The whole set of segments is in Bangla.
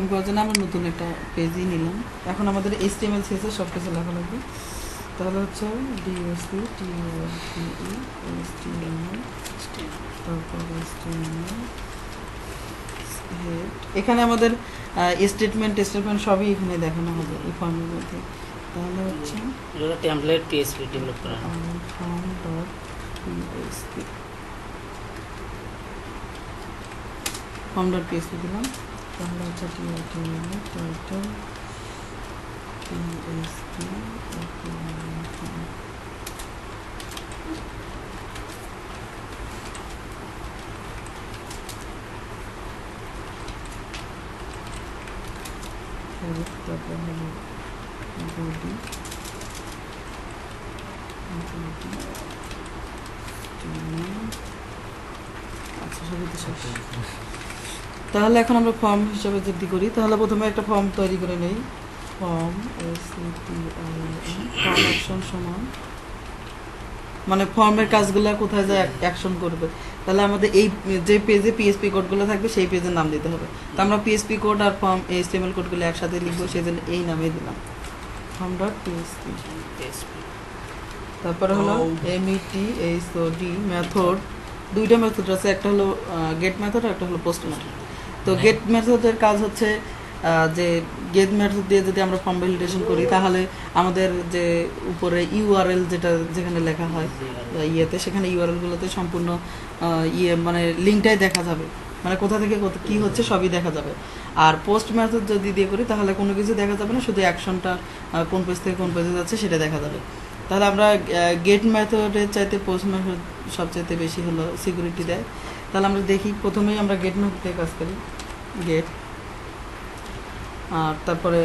কনফার্ম করার জন্য আমরা নতুন একটা পেজই নিলাম। এখন আমাদের HTML CSS সব কিছু লেখা লাগবে। তাহলে হচ্ছে ডিএসপি টিওপিই HTML, তারপর HTML হেড। এখানে আমাদের স্টেটমেন্ট সবই এখানে দেখানো হবে এই ফর্মের মধ্যে। তাহলে হচ্ছে এটা টেমপ্লেট PHP ডেভেলপ করা form dot PSP, form dot PSP দিলাম। তাহলে হচ্ছে টাইটেল পিএসপি তারপর হলো বডি আচ্ছা সবই তো শেষ। তাহলে এখন আমরা ফর্ম হিসাবে যদি করি তাহলে প্রথমে একটা ফর্ম তৈরি করে নেই। ফর্ম ফর্ম অ্যাকশন সমান মানে ফর্মের কাজগুলো কোথায় যায় অ্যাকশন করবে। তাহলে আমাদের এই যে পেজে পিএসপি কোডগুলো থাকবে সেই পেজের নাম দিতে হবে। তো আমরা পিএসপি কোড আর ফর্ম HTML কোডগুলো একসাথে লিখবো, সেই জন্য এই নামে দিলাম ফর্ম ডট পিএসপি। তারপরে হলো METHOD মেথড, দুইটা মেথড আছে, একটা হলো গেট মেথড আর একটা হলো পোস্ট মেথড। তো গেট মেথডের কাজ হচ্ছে যে গেট মেথড দিয়ে যদি আমরা ফর্ম ভ্যালিডেশন করি তাহলে আমাদের যে উপরে ইউআরএল যেটা যেখানে লেখা হয় ইয়েতে, সেখানে ইউআরএলগুলোতে সম্পূর্ণ মানে লিঙ্কটাই দেখা যাবে, মানে কোথা থেকে কী হচ্ছে সবই দেখা যাবে। আর পোস্ট মেথড যদি দিয়ে করি তাহলে কোনো কিছু দেখা যাবে না, শুধু অ্যাকশনটা কোন পেজ থেকে কোন পেজে যাচ্ছে সেটা দেখা যাবে। তাহলে আমরা গেট মেথডের চাইতে পোস্ট মেথড সবচাইতে বেশি হলো সিকিউরিটি দেয়। তাহলে আমরা দেখি, প্রথমেই আমরা গেট মেথড থেকে কাজ করি। গেট আর তারপরে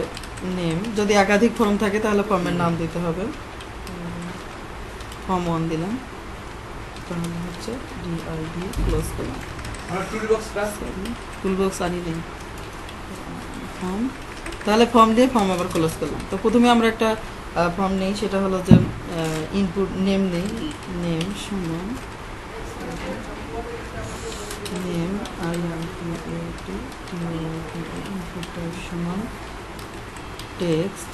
নেম, যদি একাধিক ফর্ম থাকে তাহলে ফর্মের নাম দিতে হবে। ফর্ম 1 দিলাম, তাহলে হচ্ছে ডিআইডি ক্লোজ করলাম। টুলবক্স আনি নেই ফর্ম, তাহলে ফর্ম দিয়ে ফর্ম আবার ক্লোজ করলাম। তো প্রথমে আমরা একটা ফর্ম নেই, সেটা হলো যে ইনপুট নেম নেই, নেম সমান নেম ইনপুট সমান টেক্সট,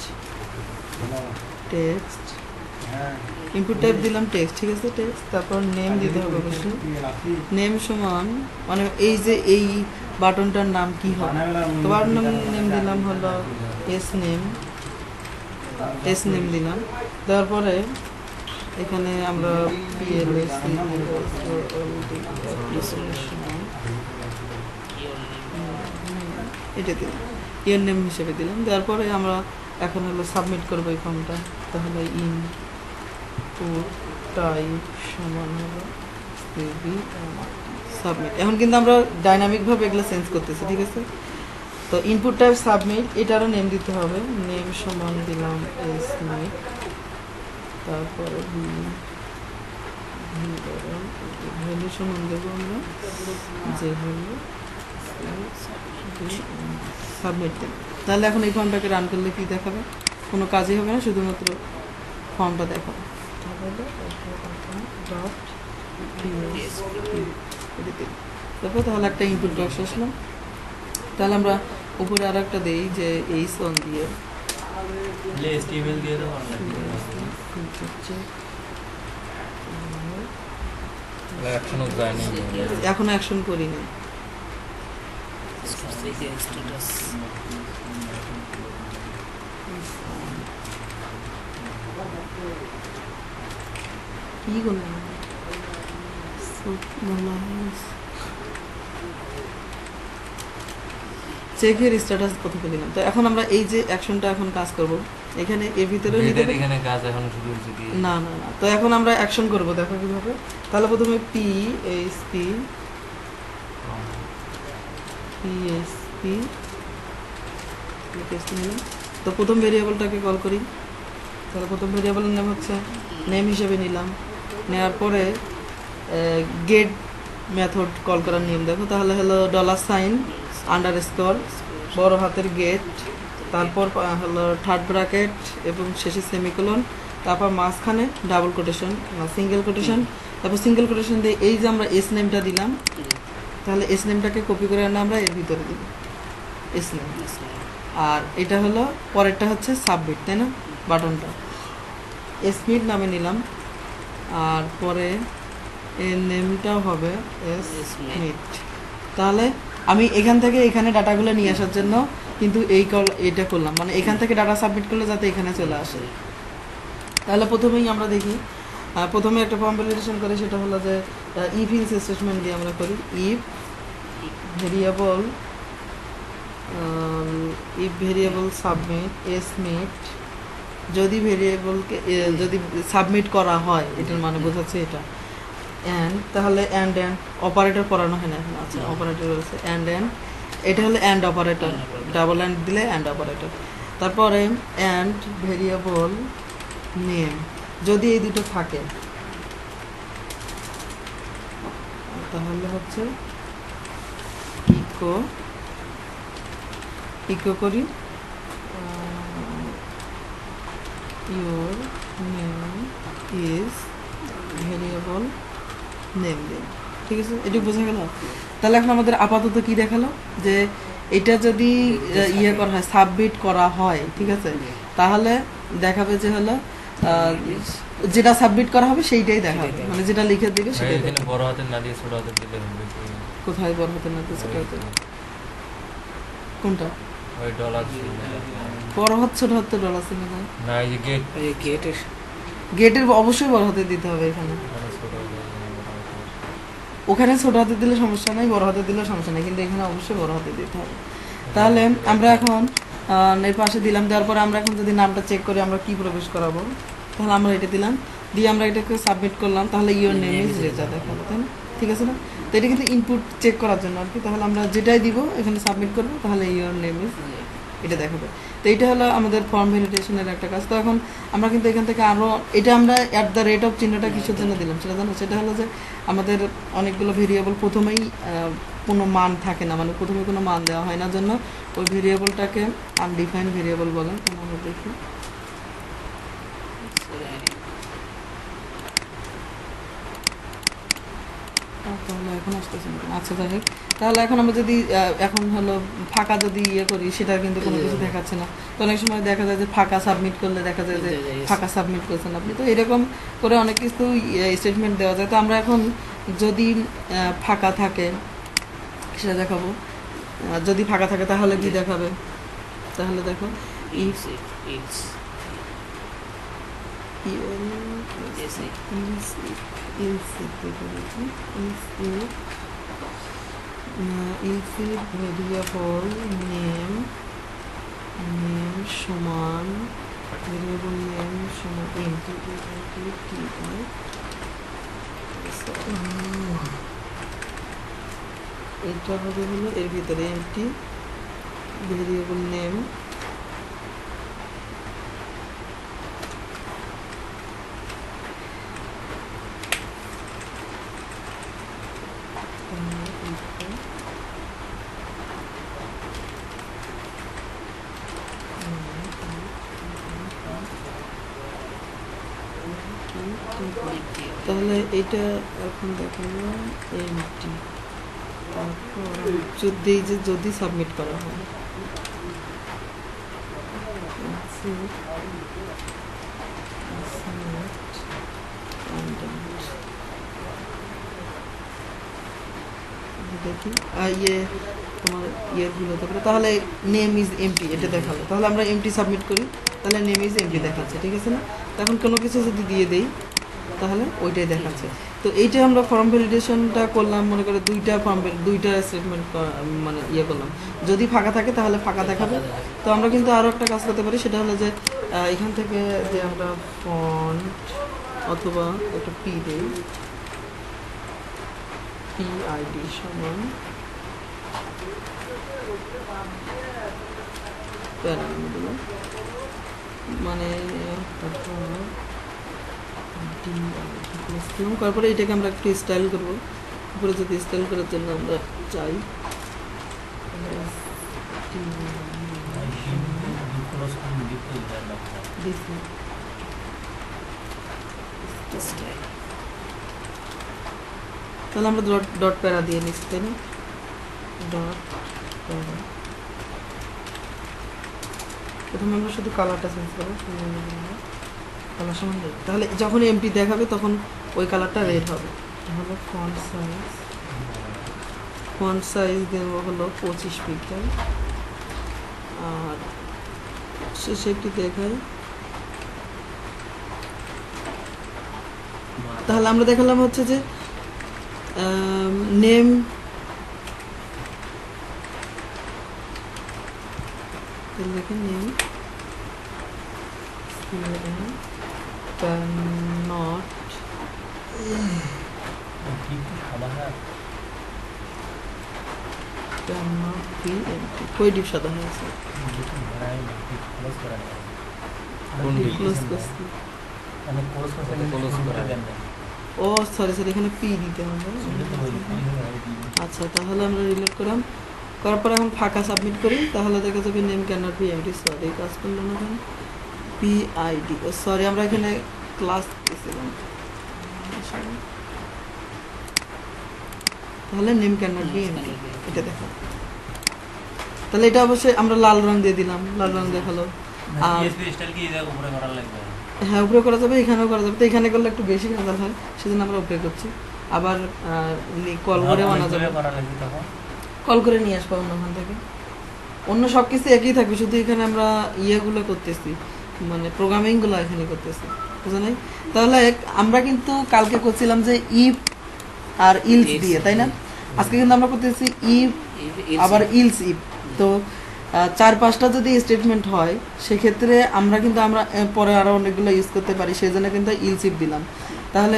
টেক্সট ইনপুট টাইপ দিলাম টেক্সট, ঠিক আছে টেক্সট। তারপর নেম দিতে হবে অবশ্যই, নেম সমান মানে এই যে এই বাটনটার নাম কি হবে। তো বাটন নেম দিলাম হলো এস নেম দিলাম। দেওয়ার পরে এখানে আমরা এটা দিলাম, ইয়ার নেম হিসেবে দিলাম। দেওয়ার পরে আমরা এখন হলো সাবমিট করবো এই ফর্মটা। তাহলে ইনপুট টাইপ সমান হলো সাবমিট। এখন কিন্তু আমরা ডাইনামিকভাবে এগুলো চেঞ্জ করতেছি, ঠিক আছে। তো ইনপুট টাইপ সাবমিট, এটারও নেম দিতে হবে, নেম সমান দিলাম এস নেম, তারপরে ভ্যালু সমান দেবো আমরা যে হলো সাবমিট দেব। তাহলে এখন এই ফর্মটাকে রান করলে কি দেখাবে? কোনো কাজই হবে না, শুধুমাত্র ফর্মটা দেখাবে। তারপর তাহলে একটা ইনপুট বক্স আসলাম। তাহলে আমরা উপরে আর একটা দিই যে এই সন দিয়ে এখনো অ্যাকশন করিনি। কি করলাম চেকের স্ট্যাটাস কোথায় দিলাম। তো এখন আমরা এই যে অ্যাকশনটা এখন কাজ করব, এখানে এর ভিতরে এখানে কাজ এখন শুরু হয়েছে কি না না না। তো এখন আমরা অ্যাকশন করব, দেখো কিভাবে। তাহলে প্রথমে পিএসপি নিলাম। তো প্রথম ভেরিয়েবলটাকে কল করি। তাহলে প্রথম ভেরিয়েবলের নাম হচ্ছে নেম হিসেবে নিলাম। নেওয়ার পরে গেট মেথড কল করার নিয়ম দেখো। তাহলে হলো $, আন্ডারস্কোর, বড় হাতের গেট, তারপর হলো থার্ড ব্র্যাকেট এবং শেষে সেমিকোলন, তারপর মাঝখানে ডাবল কোটেশন সিঙ্গেল কোটেশন, তারপর সিঙ্গেল কোটেশন দিয়ে এই যে আমরা এস নেমটা দিলাম, তাহলে এস নেমটাকে কপি করে আনা আমরা এর ভিতরে দিব। S name. আর এটা হলো পরেরটা হচ্ছে সাবমিট, তাই না, বাটনটা এসমিট নামে নিলাম। আর পরে এর নেমটাও হবে এসমিট। তাহলে আমি এখান থেকে এখানে ডাটাগুলো নিয়ে আসার জন্য কিন্তু এটা করলাম, মানে এখান থেকে ডাটা সাবমিট করলে যাতে এখানে চলে আসে। তাহলে প্রথমেই আমরা দেখি, প্রথমে একটা ফর্ম ভ্যালিডেশন করে, সেটা হলো যে ইফ ইলস স্টেটমেন্ট দিয়ে আমরা করি। ইফ ভেরিয়েবল সাবমিট এসমিট, যদি ভেরিয়েবলকে যদি সাবমিট করা হয়, এটার মানে বোঝাচ্ছে এটা। অ্যান্ড, তাহলে অ্যান্ড অপারেটর পড়ানো হয় না এখন, আচ্ছা অপারেটর রয়েছে অ্যান্ড, এটা হলো অ্যান্ড অপারেটর, ডাবল অ্যান্ড দিলে অ্যান্ড অপারেটর। তারপরে অ্যান্ড ভেরিয়েবল নেম, যদি এই দুটো থাকে তাহলে হচ্ছে ইকো করি your name is variable name দিন। ঠিক আছে, এটুকু বোঝা গেল। তাহলে এখন আমাদের আপাতত কি দেখালো, যে এটা যদি ইয়ে করা হয়, সাবমিট করা হয়, ঠিক আছে, তাহলে দেখাবে যে হলো যেটা সাবমিট করা হবে সেইটাই দেখাবে, মানে যেটা লিখে দিবে সেটাই এখানে দেখাবে। বড় হাতের না দিয়ে ছোট হাতের দিলে হবে কি? কোথায় বড় হাতের না ছোট হাতের? কোনটা? ওই ডলার বড় হাত ছোট হাত তো ডলার চিহ্ন না। না, এই যে গেট গেটের গেটের অবশ্যই বড় হাতে দিতে হবে এখানে। ছোট হাতের। ওখানে ছোট হাতে দিলে সমস্যা নাই, বড় হাতে দিলে সমস্যা নাই, কিন্তু এখানে অবশ্যই বড় হাতে দিতে হবে। তাহলে আমরা এখন এর পাশে দিলাম, দেওয়ার পরে আমরা এখন যদি নামটা চেক করে আমরা কি প্রবেশ করাবো, তাহলে আমরা এটা দিলাম, দিয়ে আমরা এটাকে সাবমিট করলাম, তাহলে ইওর নেম ইজ রেজা দেখাবো, তাই না? ঠিক আছে না? তো এটা কিন্তু ইনপুট চেক করার জন্য আর কি। তাহলে আমরা যেটাই দিব এখানে সাবমিট করবো, তাহলে ইওর নেম ইজ এটা দেখাবে। তো এইটা হলো আমাদের ফর্ম ভ্যালিডেশনের একটা কাজ। তো এখন আমরা কিন্তু এখান থেকে আরও, এটা আমরা অ্যাট দ্য রেট অফ চিহ্নটা কিসের জন্য দিলাম সেটা জানো? সেটা হলো যে আমাদের অনেকগুলো ভেরিয়েবল প্রথমেই কোনো মান থাকে না, মানে প্রথমে কোনো মান দেওয়া হয় না, জন্য ওই ভেরিয়েবলটাকে আনডিফাইন্ড ভেরিয়েবল বলে। আমরা দেখি তাহলে এখন আসতেছে না। আচ্ছা যাই হোক, তাহলে এখন আমরা যদি এখন হলো ফাঁকা যদি ইয়ে করি, সেটা কিন্তু কোনো কিছু দেখাচ্ছে না। তো অনেক সময় দেখা যায় যে ফাঁকা সাবমিট করলে দেখা যায় যে ফাঁকা সাবমিট করছেন আপনি। তো এরকম করে অনেক কিছু স্টেটমেন্ট দেওয়া যায়। তো আমরা এখন যদি ফাঁকা থাকে সেটা দেখাবো। যদি ফাঁকা থাকে তাহলে কি দেখাবে? তাহলে দেখো ইফ ভেরিয়েবল নেম সমান ভেরিয়েবল নেম সমান এমটি, এটা হবে হলো এর ভিতরে এমটি ভেরিয়েবল নেম তাহলে এটা এখন দেখাবো এমটি। তারপর যদি এই যে যদি সাবমিট করা হয়, দেখি ইয়ে তোমার ইয়েগুলো তারপরে, তাহলে নেম ইজ এমটি এটা দেখালো। তাহলে আমরা এমটি সাবমিট করি, তাহলে নেম ইজ এমটি দেখাচ্ছে, ঠিক আছে না? তখন কোনো কিছু যদি দিয়ে দেই তাহলে ওইটাই দেখাচ্ছে। তো এইটা আমরা ফর্ম ভ্যালিডেশনটা করলাম, মনে করে দুইটা স্টেটমেন্ট মানে ইয়ে করলাম। যদি ফাঁকা থাকে তাহলে ফাঁকা দেখাবে। তো আমরা কিন্তু আরও একটা কাজ করতে পারি, সেটা হলো যে এখান থেকে যে আমরা ফন্ট অথবা একটা পি দিই, পিআইডি সমান মানে তারপরে এটাকে আমরা একটু স্টাইল করবো। উপরে যদি স্টাইল করার জন্য আমরা চাই, তাহলে আমরা ডট প্যারা দিয়ে নিচ্ছি, তাই না? ডট প্যারা প্রথমে আমরা শুধু কালারটা চেঞ্জ করবো, কালার সমান রেড। তাহলে যখন এমপি দেখাবে তখন ওই কালারটা রেড হবে। হলো ফন্ট সাইজ দেব হলো 25 পিক্সেল। আর শেষে একটি দেখাই, তাহলে আমরা দেখালাম হচ্ছে যে নেম দেখেন নেম নট বি এমপি কই ডিপ সাদা হয়ে আছে ক্লোজ করছি। ও সরি সরি, এখানে পি দিতে হবে। আচ্ছা, তাহলে আমরা রিলোড করলাম, করার পরে এখন ফাঁকা সাবমিট করি, তাহলে দেখা যাবে name can not be empty. Sorry, কাজ করলো না কেন, পিআইডি সরি, আমরা এখানে ক্লাস দিয়েছিলাম। তাহলে name can not be empty, এটা দেখো। তাহলে এটা অবশ্যই আমরা লাল রং দিয়ে দিলাম, লাল রং দেখালো। আর হ্যাঁ, উপরে করা যাবে, এখানেও করা যাবে। তো এখানে করলে একটু বেশি ভেজাল হয়, সেজন্য আমরা উপরে করছি। আবার কল করে আনা যাবে, কল করে নিয়ে আসবো অন্য ওখান থেকে। অন্য সব কিছু একই থাকবে, শুধু এখানে আমরা ইয়েগুলো করতেছি, মানে প্রোগ্রামিংগুলো এখানে করতেছি, বুঝা নাই? তাহলে আমরা কিন্তু কালকে করছিলাম যে ইফ আর ইলস দিয়ে, তাই না? আজকে কিন্তু আমরা করতেছি ইফ আবার ইলস ইফ। তো 4-5টা যদি স্টেটমেন্ট হয় সেক্ষেত্রে আমরা কিন্তু পরে আরও অনেকগুলো ইউজ করতে পারি, সেই জন্য কিন্তু ইলস ইফ দিলাম। তাহলে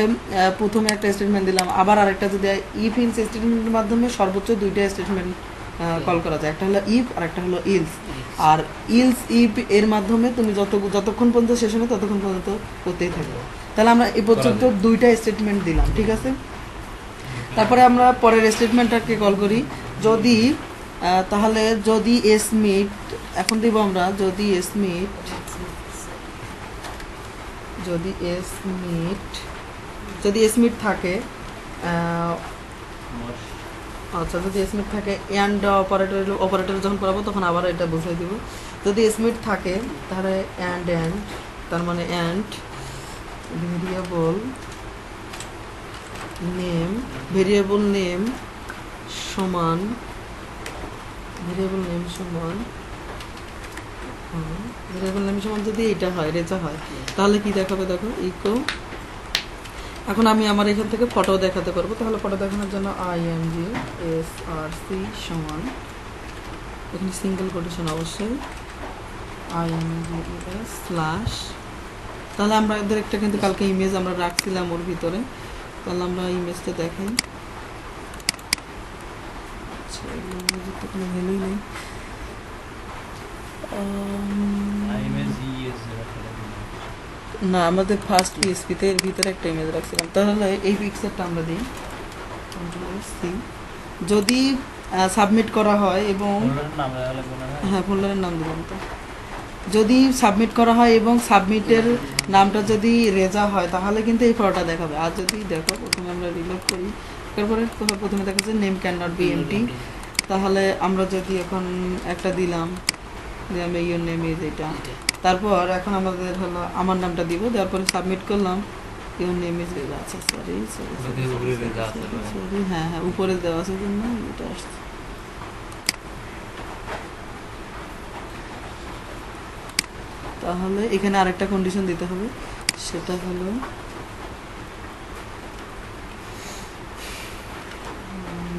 প্রথমে একটা স্টেটমেন্ট দিলাম, আবার আরেকটা যদি ইফ ইলস স্টেটমেন্টের মাধ্যমে সর্বোচ্চ 2টা স্টেটমেন্ট কল করা যায়, একটা হলো ইফ আর একটা হলো ইলস। আর ইলস ইফ এর মাধ্যমে তুমি যতক্ষণ পর্যন্ত শেষ হবে ততক্ষণ পর্যন্ত করতেই থাকবে। তাহলে আমরা এই পর্যন্ত 2টা স্টেটমেন্ট দিলাম, ঠিক আছে? তারপরে আমরা পরের স্টেটমেন্টটাকে কল করি, যদি তাহলে যদি এসমিট, এখন দিব আমরা যদি এসমিট থাকে, আচ্ছা যদি এসমিট থাকে, অ্যান্ড অপারেটর যখন করাবো তখন আবার এটা বুঝিয়ে দিব। যদি এসমিট থাকে তাহলে অ্যান্ড তার মানে অ্যান্ড ভেরিয়েবল নেম সমান যদি এটা হয়, রেজা হয়, তাহলে কি দেখাবে দেখো, ইকো। এখন আমি আমার এখান থেকে ফটো দেখাতে পারবো, তাহলে ফটো দেখানোর জন্য imgsrc সমান, এখানে সিঙ্গেল কোটেশন অবশ্যই, imgs স্ল্যাশ, তাহলে আমাদের একটা কিন্তু কালকে ইমেজ আমরা রাখছিলাম ওর ভিতরে, তাহলে আমরা ইমেজটা দেখাই। কোনো ভ্যালুই নেই, না আমাদের ফার্স্ট পিএসপিতে এর ভিতরে একটা ইমেজ রাখছিলাম। তাহলে এই পিকচারটা আমরা দিই, যদি সাবমিট করা হয় এবং হ্যাঁ ফোল্ডারের নাম দিলাম। তো যদি সাবমিট করা হয় এবং সাবমিটের নামটা যদি রেজা হয় তাহলে কিন্তু এই ফটোটা দেখাবে। আর যদি দেখো, প্রথমে আমরা রিলোড করি, তারপরে প্রথমে দেখা যাচ্ছে name can not be empty. তাহলে আমরা যদি এখন একটা দিলাম যে আমি ইউর নেম ইজ এটা, তারপর এখন আমাদের হলো আমার নামটা দিব, দেওয়ার পরে সাবমিট করলাম, ইউর নেম ইজ রেজা। আচ্ছা সরি, হ্যাঁ উপরে দেওয়া আছে জন্য এটা আসছে। তাহলে এখানে আরেকটা কন্ডিশন দিতে হবে, সেটা হলো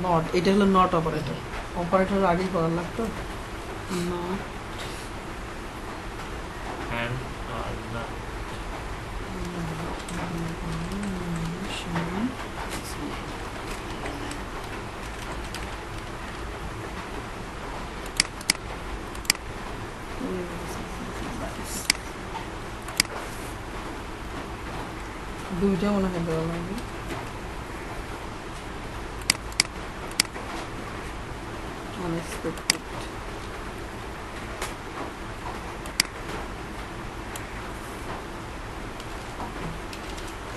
নট, এটা হলো নট অপারেটর আগেই করার লাগতো, নট দুইটা মনে হয় দেওয়া লাগবে। Unexpected.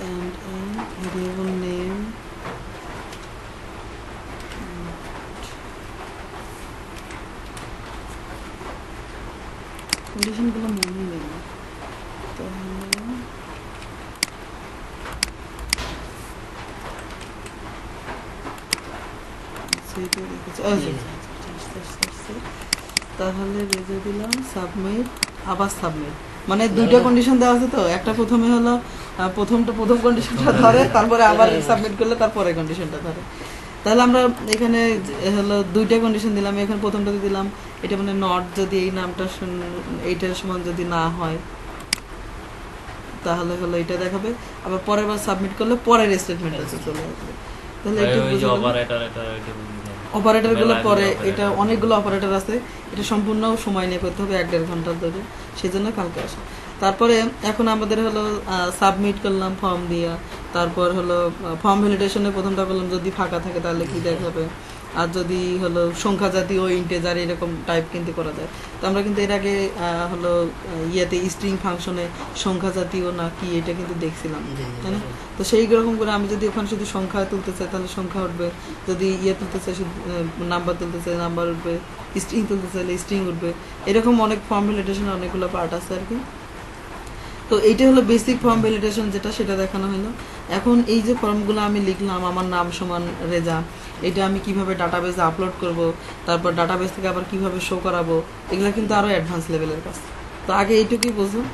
And a variable name condition এগুলো মনে নেই তাহলে সেইটাই রেখেছি। তাহলে রেজে দিলাম সাবমিট, আবার সাবমিট, মানে দুইটা কন্ডিশন দেওয়া আছে তো, একটা প্রথমে হলো প্রথম কন্ডিশনটা ধরে, তারপরে আবার সাবমিট করলে তারপরে কন্ডিশনটা ধরে। তাহলে আমরা এখানে হলো দুইটা কন্ডিশন দিলাম, এখানে প্রথমটাতে দিলাম এটা মানে নট, যদি এই নামটা এইটার সমান যদি না হয় তাহলে হলো এটা দেখাবে, আবার পরের বার সাবমিট করলে পরের স্টেটমেন্টটা চলে আসবে। তাহলে এটা ওই যে বুঝে গেল। অপারেটর এটা বুঝি না। অপারেটর গুলো মেলা পরে, operator এটা অনেকগুলো অপারেটর আছে, এটা সম্পূর্ণ সময় নিয়ে করতে হবে 1-1.5 ঘন্টা ধরে, সেই জন্য কালকে আসে। তারপরে এখন আমাদের হলো সাবমিট করলাম ফর্ম দিয়া, তারপর হলো ফর্ম ভ্যালিডেশনে প্রথমটা করলাম, যদি ফাঁকা থাকে তাহলে কি দেখাবে, আর যদি হলো সংখ্যা জাতীয় ইন্টেজার এরকম টাইপ কিন্তু করা যায়। তো আমরা কিন্তু এর আগে হলো ইয়েতে স্ট্রিং ফাংশনে সংখ্যা জাতীয় না কি এটা কিন্তু দেখছিলাম, তাই না? তো সেই রকম করে আমি যদি ওখানে শুধু সংখ্যা তুলতে চাই তাহলে সংখ্যা উঠবে, যদি ইয়ে তুলতে চাই শুধু নাম্বার তুলতে চাই নাম্বার উঠবে, স্ট্রিং তুলতে চাইলে স্ট্রিং উঠবে, এরকম অনেক ফর্ম ভ্যালিডেশনে অনেকগুলো পার্ট আছে আর কি। তো এইটা হলো বেসিক ফর্ম ভ্যালিডেশন, যেটা সেটা দেখানো হলো। এখন এই যে ফর্মগুলো আমি লিখলাম, আমার নাম সমান রেজা, এটা আমি কিভাবে ডাটাবেসে আপলোড করব, তারপর ডাটাবেস থেকে আবার কিভাবে শো করাবো, এগুলো কিন্তু আরো অ্যাডভান্স লেভেলের কাজ। তো আগে এইটুকুই বুঝুন।